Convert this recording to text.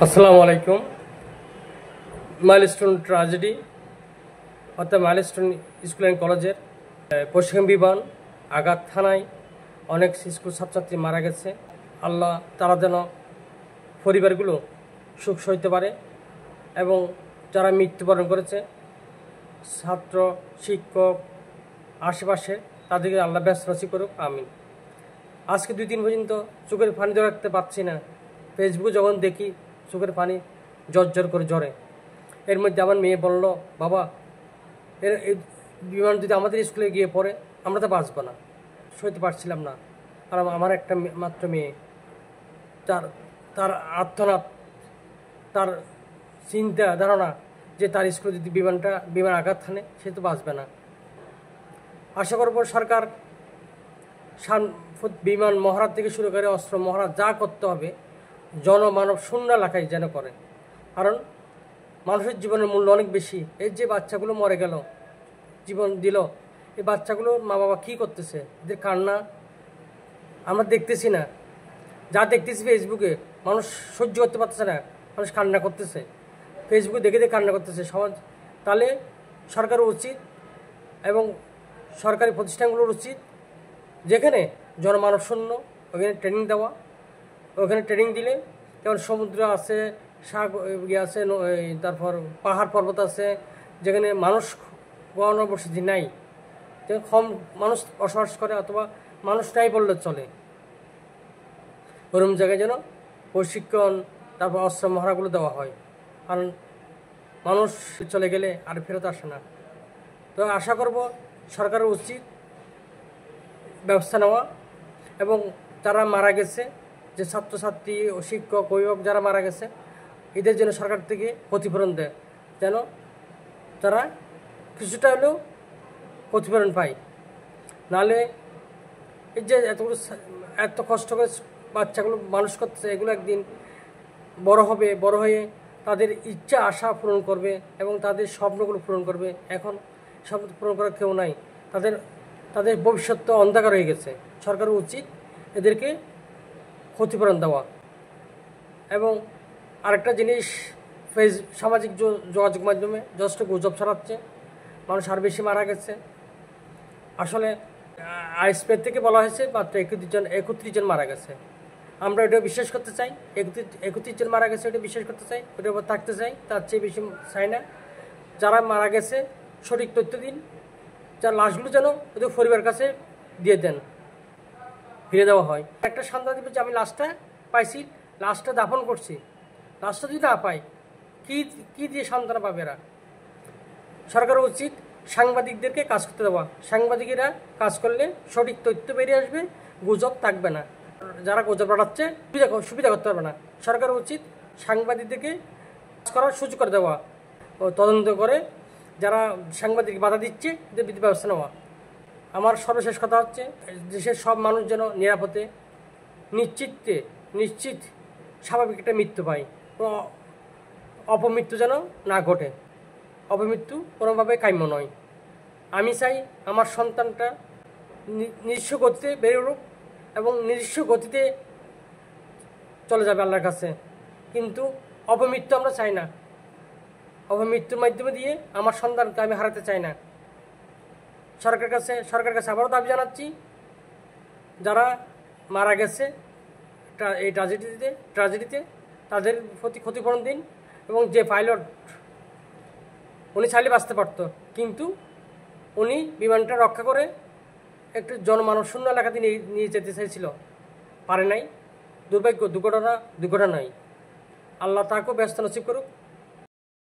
আসসালামু আলাইকুম। Milestone tragedy অর্থাৎ মাইলস্টোন স্কুল অ্যান্ড কলেজের পশ্চিম বিমান আঘাত থানায় অনেক স্কুল ছাত্রছাত্রী মারা গেছে। আল্লাহ তারা যেন পরিবারগুলো সুখ সইতে পারে এবং যারা মৃত্যুবরণ করেছে ছাত্র শিক্ষক আশেপাশে তাদেরকে আল্লাহ ব্যস্ত নসিব করুক, আমিন। আজকে 2-3 পর্যন্ত চোখের পানি ধরে রাখতে পারছি না। ফেসবুকে যখন দেখি চোখের পানি জ্বর করে জ্বরে। এর মধ্যে আমার মেয়ে বলল, বাবা এই বিমান যদি আমাদের স্কুলে গিয়ে পড়ে আমরা তো বাঁচবো না। সইতে পারছিলাম না। আর আমার একটা মাত্র মেয়ে, তার আর্তনাদ, তার চিন্তা ধারণা যে তার স্কুলে যদি বিমান আঘাত হানে সে তো বাঁচবে না। আশা করব সরকার বিমান মহড়া থেকে শুরু করে অস্ত্র মহড়া যা করতে হবে জনমানব শূন্য এলাকায় যেন করে, কারণ মানুষের জীবনের মূল্য অনেক বেশি। এই যে বাচ্চাগুলো মরে গেল, জীবন দিল, এই বাচ্চাগুলোর মা বাবা কী করতেছে? এদের কান্না আমরা দেখতেছি না, যা দেখতেছি ফেসবুকে মানুষ সহ্য করতে পারতেছে না, মানুষ কান্না করতেছে, ফেসবুকে দেখে দেখে কান্না করতেছে সমাজ। তাহলে সরকারের উচিত এবং সরকারি প্রতিষ্ঠানগুলোর উচিত যেখানে জনমানব শূন্য ওখানে ট্রেনিং দেওয়া। ওখানে ট্রেনিং দিলে যেমন সমুদ্র আছে, আছে, তারপর পাহাড় পর্বত আছে, যেখানে মানুষ গণবসতি নাই, যেখানে কম মানুষ বসবাস করে অথবা মানুষ নাই বললে চলে, ওরকম জায়গায় যেন প্রশিক্ষণ তারপর অস্ত্র মহড়াগুলো দেওয়া হয়, কারণ মানুষ চলে গেলে আর ফেরত আসে না। তো আশা করব সরকারের উচিত ব্যবস্থা নেওয়া এবং যারা মারা গেছে, যে ছাত্রছাত্রী ও শিক্ষক অভিভাবক যারা মারা গেছে, এদের জন্য সরকার থেকে ক্ষতিপূরণ দেয়, যেন তারা কিছুটা হলেও ক্ষতিপূরণ পায়। নাহলে এই যে এত কষ্ট করে বাচ্চাগুলো মানুষ করতেছে, এগুলো একদিন বড় হবে, বড় হয়ে তাদের ইচ্ছা আশা পূরণ করবে এবং তাদের স্বপ্নগুলো পূরণ করবে। এখন স্বপ্ন পূরণ করার কেউ নাই, তাদের ভবিষ্যৎ তো অন্ধকার হয়ে গেছে। সরকারের উচিত এদেরকে ক্ষতিপূরণ দেওয়া। এবং আরেকটা জিনিস, সামাজিক যোগাযোগ মাধ্যমে যথেষ্ট গুজব ছড়াচ্ছে, মানুষ আর বেশি মারা গেছে। আসলে আইসপেড থেকে বলা হয়েছে মাত্র 31 জন মারা গেছে। আমরা ওটা বিশ্বাস করতে চাই, 31 জন মারা গেছে ওটা বিশ্বাস করতে চাই, ওটার উপর থাকতে চাই, তার চেয়ে বেশি চাই না। যারা মারা গেছে সঠিক তথ্য দিন, যার লাশগুলো যেন ওদের পরিবার কাছে দিয়ে দেন, ফিরে দেওয়া হয়। একটা সান্ত্বনা দিবে যে আমি লাশটা পাইছি, লাশটা দাফন করছি। লাশটা যদি না পাই কি দিয়ে সান্ত্বনা পাবে এরা? সরকারের উচিত সাংবাদিকদেরকে কাজ করতে দেওয়া। সাংবাদিকেরা কাজ করলে সঠিক তথ্য বেরিয়ে আসবে, গুজব থাকবে না। যারা গুজব রটাচ্ছে সুবিধা করতে পারবে না। সরকারের উচিত সাংবাদিকদেরকে কাজ করার সুযোগ করে দেওয়া ও তদন্ত করে যারা সাংবাদিক বাধা দিচ্ছে এদের বিধি ব্যবস্থা নেওয়া। আমার সর্বশেষ কথা হচ্ছে, দেশের সব মানুষ যেন নিরাপদে নিশ্চিত স্বাভাবিক একটা মৃত্যু পায়, অপমৃত্যু যেন না ঘটে। অপমৃত্যু কোনোভাবে কাম্য নয়। আমি চাই আমার সন্তানটা নিজস্ব গতিতে বেড়ে উঠুক এবং নিজস্ব গতিতে চলে যাবে আল্লাহর কাছে, কিন্তু অপমৃত্যু আমরা চাই না। অপমৃত্যুর মাধ্যমে দিয়ে আমার সন্তানকে আমি হারাতে চাই না। সরকারের কাছে আবারও দাবি জানাচ্ছি, যারা মারা গেছে এই ট্র্যাজেডিতে তাদের প্রতি ক্ষতিপূরণ দিন। এবং যে পাইলট, উনি চাইলে বাঁচতে পারত, কিন্তু উনি বিমানটা রক্ষা করে একটু জনমানব শূন্য এলাকাতে নিয়ে যেতে চাইছিল, পারে নাই। দুর্ভাগ্য, দুর্ঘটনা নয়। আল্লাহ তাকেও ব্যস্ত নসিব করুক।